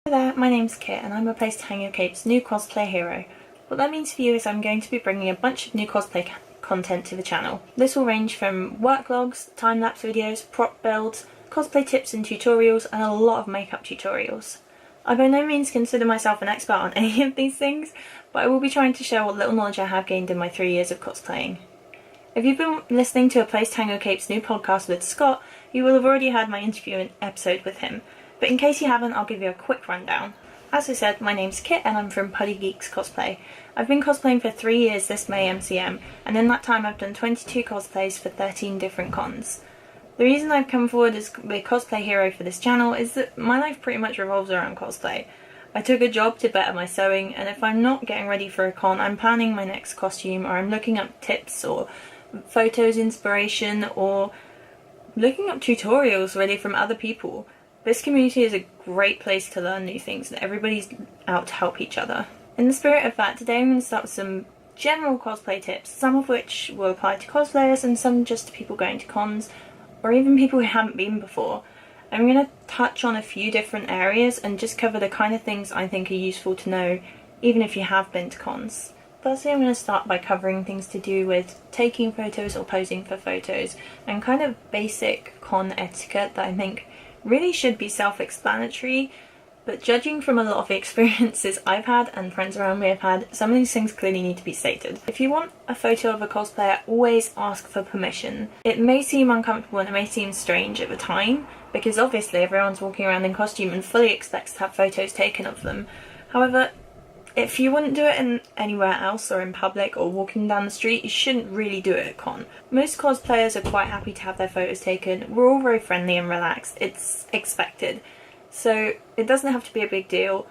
Hi there, my name's Kit and I'm a Place to Hang Your Cape's new Cosplay Hero. What that means for you is I'm going to be bringing a bunch of new cosplay content to the channel. This will range from work logs, time-lapse videos, prop builds, cosplay tips and tutorials, and a lot of makeup tutorials. I by no means consider myself an expert on any of these things, but I will be trying to share what little knowledge I have gained in my 3 years of cosplaying. If you've been listening to A Place to Hang Your Cape's new podcast with Scott, you will have already heard my interview episode with him. But in case you haven't, I'll give you a quick rundown. As I said, my name's Kit and I'm from Puddygeeks Cosplay. I've been cosplaying for 3 years this May MCM, and in that time I've done 22 cosplays for 13 different cons. The reason I've come forward as a Cosplay Hero for this channel is that my life pretty much revolves around cosplay. I took a job to better my sewing, and if I'm not getting ready for a con, I'm planning my next costume, or I'm looking up tips or photos inspiration, or looking up tutorials really from other people. This community is a great place to learn new things and everybody's out to help each other. In the spirit of that, today I'm going to start with some general cosplay tips, some of which will apply to cosplayers and some just to people going to cons, or even people who haven't been before. I'm going to touch on a few different areas and just cover the kind of things I think are useful to know, even if you have been to cons. Firstly, I'm going to start by covering things to do with taking photos or posing for photos, and kind of basic con etiquette that I think really should be self-explanatory, but judging from a lot of the experiences I've had and friends around me have had, some of these things clearly need to be stated. If you want a photo of a cosplayer, always ask for permission. It may seem uncomfortable and it may seem strange at the time, because obviously everyone's walking around in costume and fully expects to have photos taken of them. However, if you wouldn't do it in anywhere else or in public or walking down the street, you shouldn't really do it at con. Most cosplayers are quite happy to have their photos taken. We're all very friendly and relaxed. It's expected. So it doesn't have to be a big deal.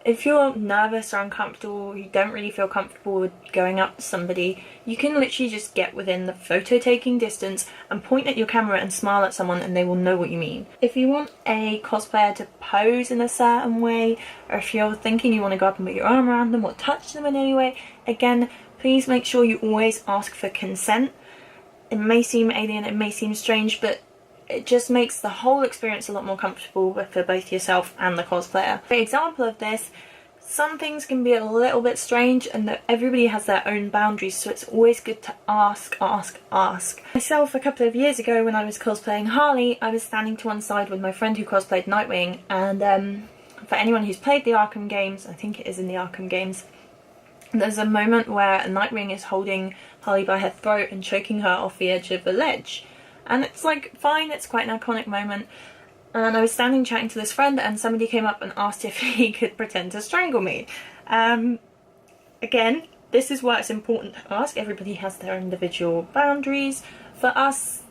If you're nervous or uncomfortable, you don't really feel comfortable with going up to somebody, you can literally just get within the photo taking distance and point at your camera and smile at someone and they will know what you mean. If you want a cosplayer to pose in a certain way, or if you're thinking you want to go up and put your arm around them or touch them in any way, again, please make sure you always ask for consent. It may seem alien, it may seem strange, but it just makes the whole experience a lot more comfortable for both yourself and the cosplayer. For example of this, some things can be a little bit strange and that everybody has their own boundaries, so it's always good to ask. Myself, a couple of years ago when I was cosplaying Harley, I was standing to one side with my friend who cosplayed Nightwing, and for anyone who's played the Arkham games, I think it is in the Arkham games, there's a moment where Nightwing is holding Harley by her throat and choking her off the edge of a ledge. And it's like, fine, it's quite an iconic moment. And I was standing chatting to this friend and somebody came up and asked if he could pretend to strangle me. Again, this is why it's important to ask. Everybody has their individual boundaries. For us,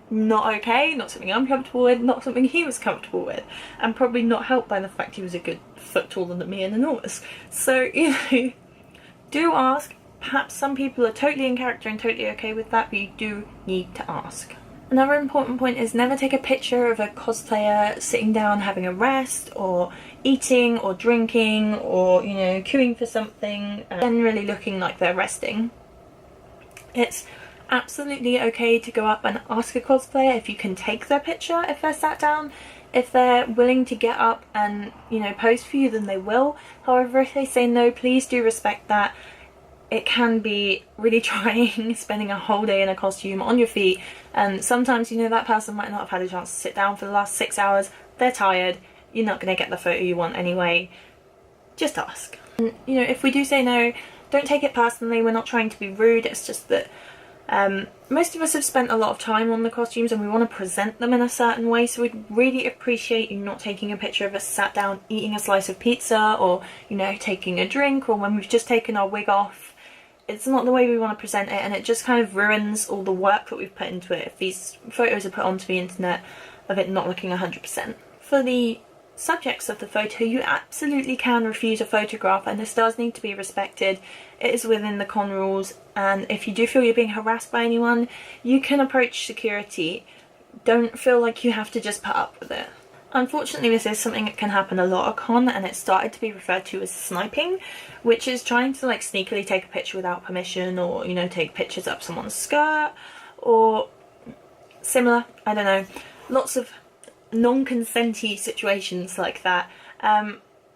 not okay, not something I'm comfortable with, not something he was comfortable with. And probably not helped by the fact he was a good foot taller than me and enormous. So, you know, do ask. Perhaps some people are totally in character and totally okay with that, but you do need to ask. Another important point is never take a picture of a cosplayer sitting down having a rest, or eating or drinking, or, you know, queuing for something, and generally looking like they're resting. It's absolutely okay to go up and ask a cosplayer if you can take their picture if they're sat down. If they're willing to get up and, you know, pose for you, then they will. However, if they say no, please do respect that. It can be really trying spending a whole day in a costume on your feet, and sometimes, you know, that person might not have had a chance to sit down for the last 6 hours, they're tired, you're not going to get the photo you want anyway. Just ask. And, you know, if we do say no, don't take it personally, we're not trying to be rude, it's just that most of us have spent a lot of time on the costumes and we want to present them in a certain way, so we'd really appreciate you not taking a picture of us sat down eating a slice of pizza, or, you know, taking a drink, or when we've just taken our wig off. It's not the way we want to present it, and it just kind of ruins all the work that we've put into it if these photos are put onto the internet of it not looking 100%. For the subjects of the photo, you absolutely can refuse a photograph, and this does need to be respected. It is within the con rules, and if you do feel you're being harassed by anyone, you can approach security. Don't feel like you have to just put up with it. Unfortunately, this is something that can happen a lot at con, and it's started to be referred to as sniping, which is trying to like sneakily take a picture without permission, or, you know, take pictures up someone's skirt or similar. I don't know, lots of non-consenty situations like that.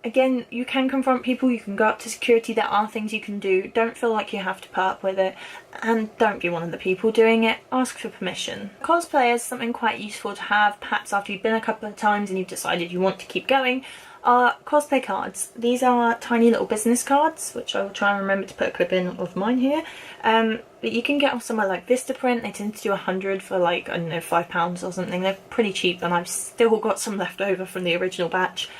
Again, you can confront people, you can go up to security, there are things you can do. Don't feel like you have to put up with it, and don't be one of the people doing it. Ask for permission. Cosplay is something quite useful to have, perhaps after you've been a couple of times and you've decided you want to keep going, are cosplay cards. These are tiny little business cards, which I will try and remember to put a clip in of mine here. But you can get off somewhere like Vistaprint. They tend to do 100 for like, I don't know, £5 or something. They're pretty cheap, and I've still got some left over from the original batch.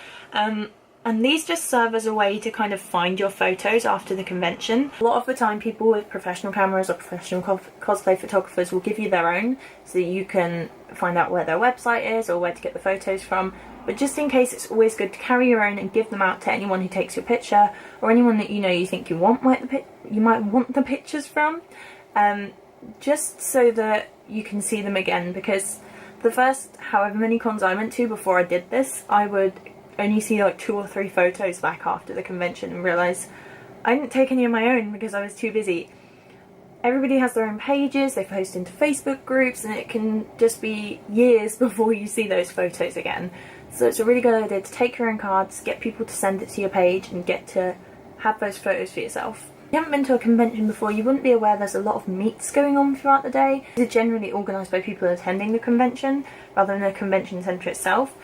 And these just serve as a way to kind of find your photos after the convention. A lot of the time people with professional cameras or professional cosplay photographers will give you their own, so that you can find out where their website is or where to get the photos from. But just in case, it's always good to carry your own and give them out to anyone who takes your picture, or anyone that you know you think you might want the pictures from, just so that you can see them again. Because the first however many cons I went to before I did this, I would only see like 2 or 3 photos back after the convention and realise I didn't take any of my own because I was too busy. Everybody has their own pages, they post into Facebook groups, and it can just be years before you see those photos again. So it's a really good idea to take your own cards, get people to send it to your page, and get to have those photos for yourself. If you haven't been to a convention before, you wouldn't be aware there's a lot of meets going on throughout the day. These are generally organised by people attending the convention rather than the convention centre itself.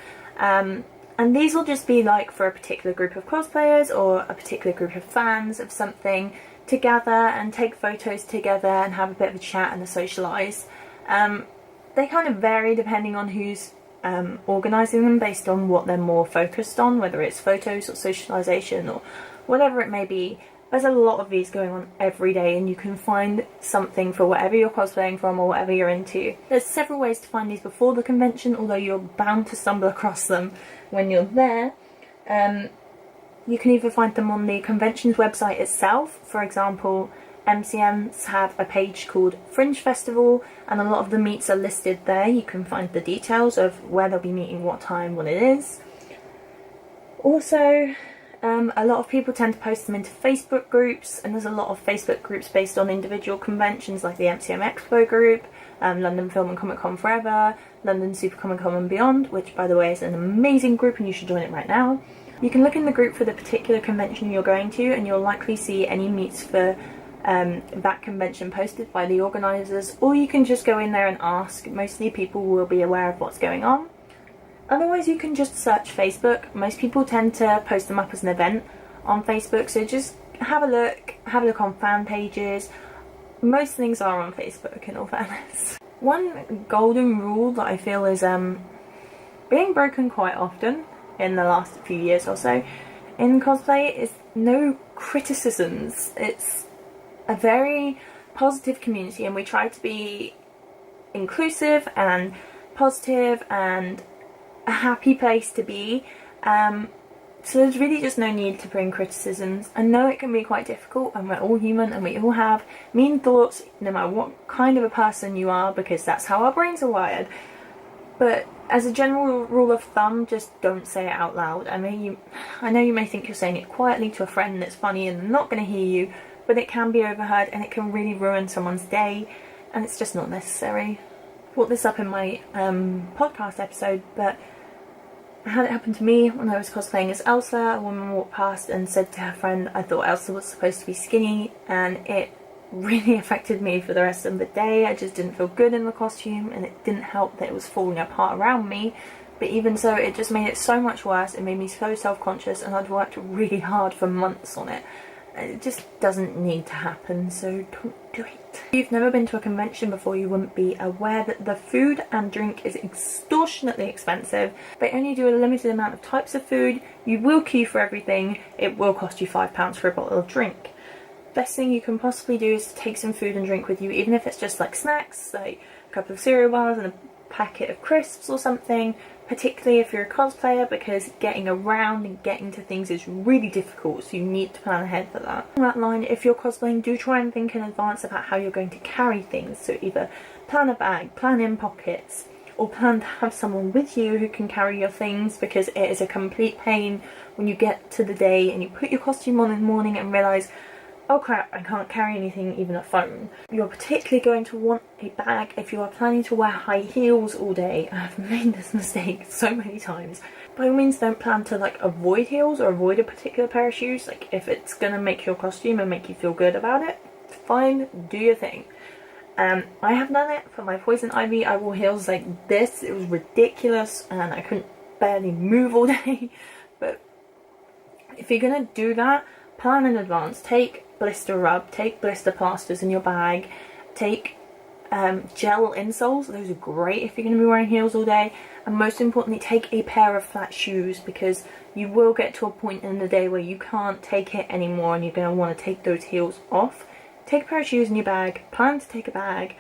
And these will just be like for a particular group of cosplayers or a particular group of fans of something to gather and take photos together and have a bit of a chat and a socialise. They kind of vary depending on who's organising them, based on what they're more focused on, whether it's photos or socialisation or whatever it may be. There's a lot of these going on every day, and you can find something for whatever you're cosplaying from or whatever you're into. There's several ways to find these before the convention, although you're bound to stumble across them when you're there. You can either find them on the convention's website itself. For example, MCMs have a page called Fringe Festival, and a lot of the meets are listed there. You can find the details of where they'll be meeting, what time, what it is. Also, a lot of people tend to post them into Facebook groups, and there's a lot of Facebook groups based on individual conventions like the MCM Expo group, London Film and Comic Con Forever, London Super Comic Con and Beyond, which by the way is an amazing group and you should join it right now. You can look in the group for the particular convention you're going to, and you'll likely see any meets for that convention posted by the organisers, or you can just go in there and ask. Mostly people will be aware of what's going on. Otherwise you can just search Facebook. Most people tend to post them up as an event on Facebook, so just have a look on fan pages. Most things are on Facebook, in all fairness. One golden rule that I feel is being broken quite often in the last few years or so in cosplay is no criticisms. It's a very positive community, and we try to be inclusive and positive and a happy place to be. So there's really just no need to bring criticisms. I know it can be quite difficult, and we're all human and we all have mean thoughts no matter what kind of a person you are, because that's how our brains are wired. But as a general rule of thumb, just don't say it out loud. I know you may think you're saying it quietly to a friend that's funny and they're not going to hear you, but it can be overheard and it can really ruin someone's day, and it's just not necessary. I brought this up in my podcast episode, but I had it happen to me when I was cosplaying as Elsa. A woman walked past and said to her friend, I thought Elsa was supposed to be skinny, and it really affected me for the rest of the day. I just didn't feel good in the costume, and it didn't help that it was falling apart around me. But even so, it just made it so much worse. It made me so self-conscious, and I'd worked really hard for months on it. It just doesn't need to happen, so don't do it. If you've never been to a convention before, you wouldn't be aware that the food and drink is extortionately expensive. They only do a limited amount of types of food. You will queue for everything. It will cost you £5 for a bottle of drink. Best thing you can possibly do is to take some food and drink with you, even if it's just like snacks, like a couple of cereal bars and a packet of crisps or something, particularly if you're a cosplayer, because getting around and getting to things is really difficult, so you need to plan ahead for that. On that line, if you're cosplaying, do try and think in advance about how you're going to carry things, so either plan a bag, plan in pockets, or plan to have someone with you who can carry your things, because it is a complete pain when you get to the day and you put your costume on in the morning and realise, oh crap, I can't carry anything, even a phone. You're particularly going to want a bag if you are planning to wear high heels all day. I've made this mistake so many times. by all means don't plan to like avoid heels or avoid a particular pair of shoes. Like if it's gonna make your costume and make you feel good about it, fine, do your thing. I have done it for my Poison Ivy. I wore heels like this. It was ridiculous and I couldn't barely move all day. But if you're gonna do that, plan in advance. Take blister rub, take blister plasters in your bag, take gel insoles. Those are great if you're going to be wearing heels all day. And most importantly, take a pair of flat shoes, because you will get to a point in the day where you can't take it anymore and you're going to want to take those heels off. Take a pair of shoes in your bag, plan to take a bag,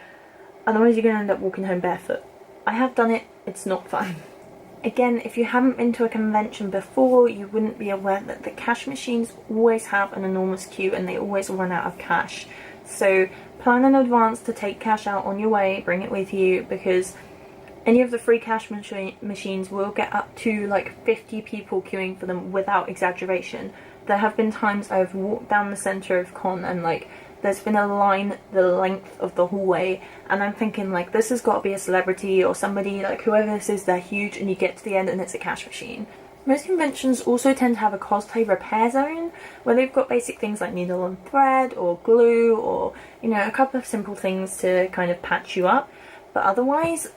otherwise you're going to end up walking home barefoot. I have done it, it's not fun. Again, if you haven't been to a convention before, you wouldn't be aware that the cash machines always have an enormous queue and they always run out of cash. So plan in advance to take cash out on your way, bring it with you, because any of the free cash machines will get up to like 50 people queuing for them without exaggeration. There have been times I've walked down the centre of con and like there's been a line the length of the hallway, and I'm thinking like this has got to be a celebrity or somebody, like whoever this is, they're huge, and you get to the end and it's a cash machine. Most conventions also tend to have a cosplay repair zone where they've got basic things like needle and thread or glue, or you know, a couple of simple things to kind of patch you up. But otherwise,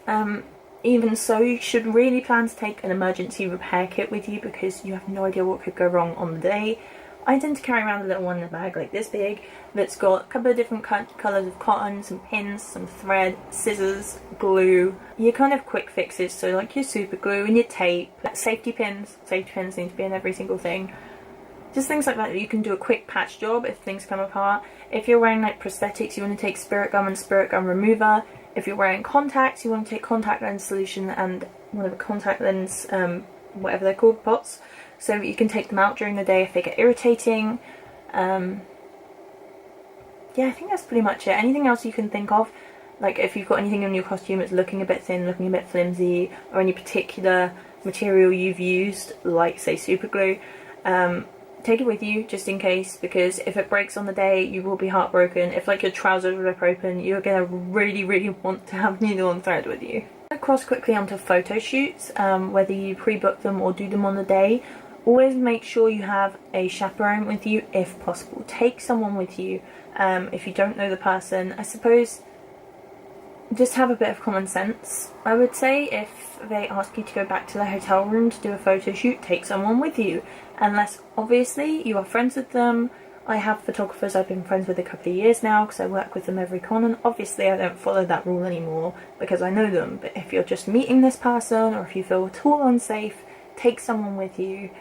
even so, you should really plan to take an emergency repair kit with you, because you have no idea what could go wrong on the day. I tend to carry around a little one in a bag like this big that's got a couple of different colours of cotton, some pins, some thread, scissors, glue, your kind of quick fixes, so like your super glue and your tape, safety pins. Safety pins need to be in every single thing. Just things like that you can do a quick patch job if things come apart. If you're wearing like prosthetics, you want to take spirit gum and spirit gum remover. If you're wearing contacts, you want to take contact lens solution and one of the contact lens, whatever they're called, pots, so you can take them out during the day if they get irritating. Yeah, I think that's pretty much it. Anything else you can think of, like if you've got anything in your costume that's looking a bit thin, looking a bit flimsy, or any particular material you've used, like say super glue, take it with you just in case, because if it breaks on the day you will be heartbroken. If like your trousers rip open, you're gonna really want to have needle and thread with you. Cross quickly onto photo shoots, whether you pre-book them or do them on the day. Always make sure you have a chaperone with you if possible. Take someone with you if you don't know the person. I suppose just have a bit of common sense. I would say if they ask you to go back to the hotel room to do a photo shoot, take someone with you. Unless obviously you are friends with them. I have photographers I've been friends with a couple of years now because I work with them every con, and obviously I don't follow that rule anymore because I know them. But if you're just meeting this person, or if you feel at all unsafe, take someone with you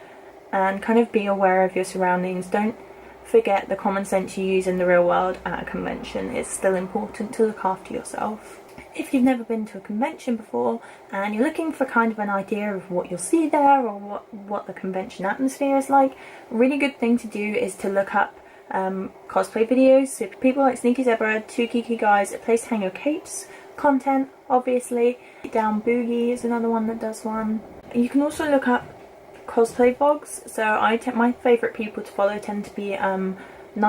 and kind of be aware of your surroundings. Don't forget the common sense you use in the real world at a convention. It's still important to look after yourself. If you've never been to a convention before and you're looking for kind of an idea of what you'll see there or what the convention atmosphere is like, a really good thing to do is to look up cosplay videos. So people like Sneaky Zebra, Two Geeky Guys, A Place to Hang Your Capes, content obviously. Down Boogie is another one that does one. You can also look up cosplay vlogs. So my favourite people to follow tend to be Night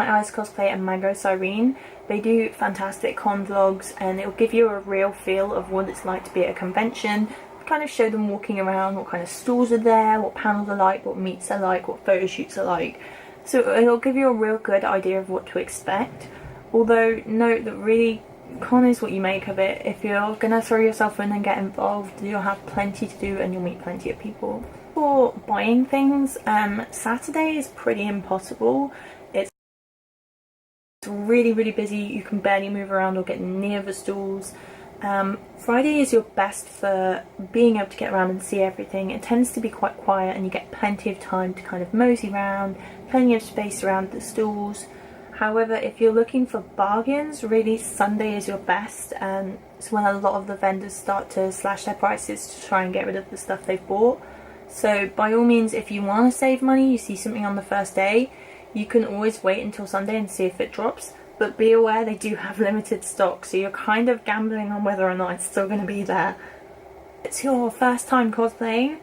Eyes Cosplay and Mango Cyrene. They do fantastic con vlogs and it'll give you a real feel of what it's like to be at a convention. Kind of show them walking around, what kind of stalls are there, what panels are like, what meets are like, what photo shoots are like. So it'll give you a real good idea of what to expect. Although note that really con is what you make of it. If you're gonna throw yourself in and get involved, you'll have plenty to do and you'll meet plenty of people. For buying things, Saturday is pretty impossible. It's really busy, you can barely move around or get near the stalls. Friday is your best for being able to get around and see everything. It tends to be quite quiet and you get plenty of time to kind of mosey around, plenty of space around the stalls. However, if you're looking for bargains, really Sunday is your best, and it's when a lot of the vendors start to slash their prices to try and get rid of the stuff they've bought. So by all means, if you want to save money, you see something on the first day, you can always wait until Sunday and see if it drops. But be aware they do have limited stock, so you're kind of gambling on whether or not it's still going to be there. If it's your first time cosplaying,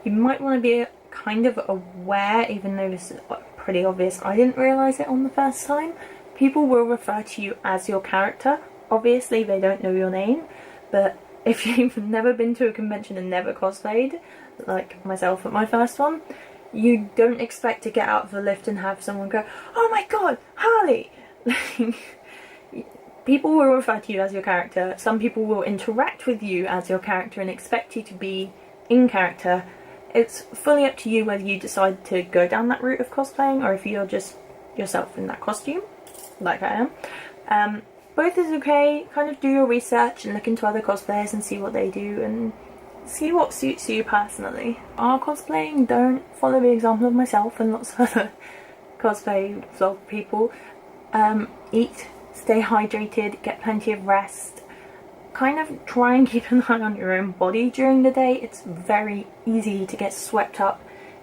you might want to be kind of aware, even though this is pretty obvious. I didn't realise it on the first time. People will refer to you as your character. Obviously they don't know your name, but if you've never been to a convention and never cosplayed, like myself at my first one, you don't expect to get out of the lift and have someone go, "Oh my god, Harley!" People will refer to you as your character. Some people will interact with you as your character and expect you to be in character. It's fully up to you whether you decide to go down that route of cosplaying or if you're just yourself in that costume, like I am. Both is okay. Kind of do your research and look into other cosplayers and see what they do and see what suits you personally. Our cosplaying, don't follow the example of myself and lots of other cosplay vlog people. Eat, stay hydrated, get plenty of rest. Kind of try and keep an eye on your own body during the day. It's very easy to get swept up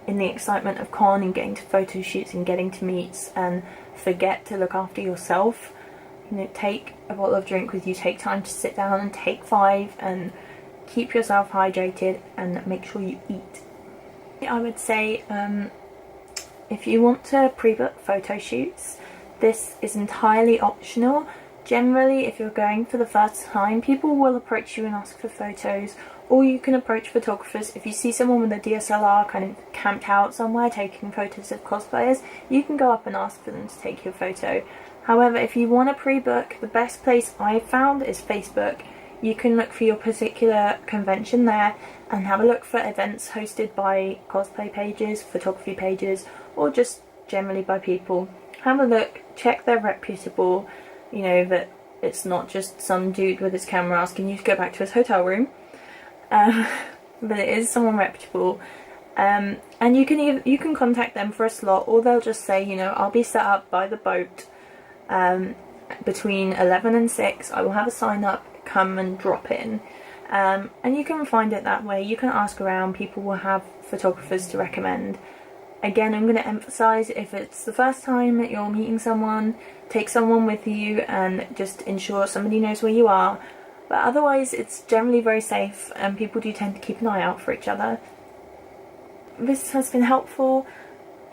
in the excitement of con and getting to photo shoots and getting to meets and forget to look after yourself. You know, take a bottle of drink with you, take time to sit down and take 5 and keep yourself hydrated and make sure you eat. I would say if you want to pre-book photo shoots, this is entirely optional. Generally, if you're going for the first time, people will approach you and ask for photos, or you can approach photographers. If you see someone with a DSLR kind of camped out somewhere taking photos of cosplayers, you can go up and ask for them to take your photo. However, if you want to pre-book, the best place I've found is Facebook. You can look for your particular convention there and have a look for events hosted by cosplay pages, photography pages, or just generally by people. Have a look, check they're reputable, you know, that it's not just some dude with his camera asking you to go back to his hotel room, but it is someone reputable. And you can contact them for a slot, or they'll just say, you know, I'll be set up by the boat between 11 and 6, I will have a sign up, come and drop in. And you can find it that way. You can ask around, people will have photographers to recommend. Again, I'm going to emphasise, if it's the first time that you're meeting someone, take someone with you and just ensure somebody knows where you are. But otherwise, it's generally very safe and people do tend to keep an eye out for each other. This has been helpful.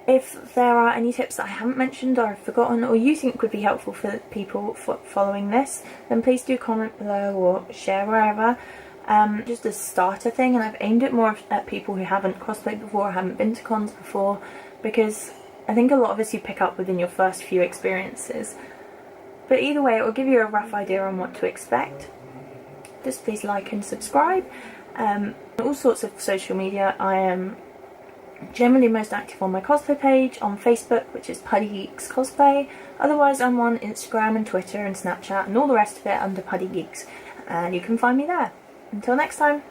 If there are any tips that I haven't mentioned or I've forgotten or you think would be helpful for people following this, then please do comment below or share wherever. Just a starter thing, and I've aimed it more at people who haven't cosplayed before or haven't been to cons before, because I think a lot of us you pick up within your first few experiences. But either way, it will give you a rough idea on what to expect. Just please like and subscribe. All sorts of social media. I am generally most active on my cosplay page, on Facebook, which is Puddygeeks Cosplay. Otherwise, I'm on Instagram and Twitter and Snapchat and all the rest of it under Puddygeeks, and you can find me there. Until next time.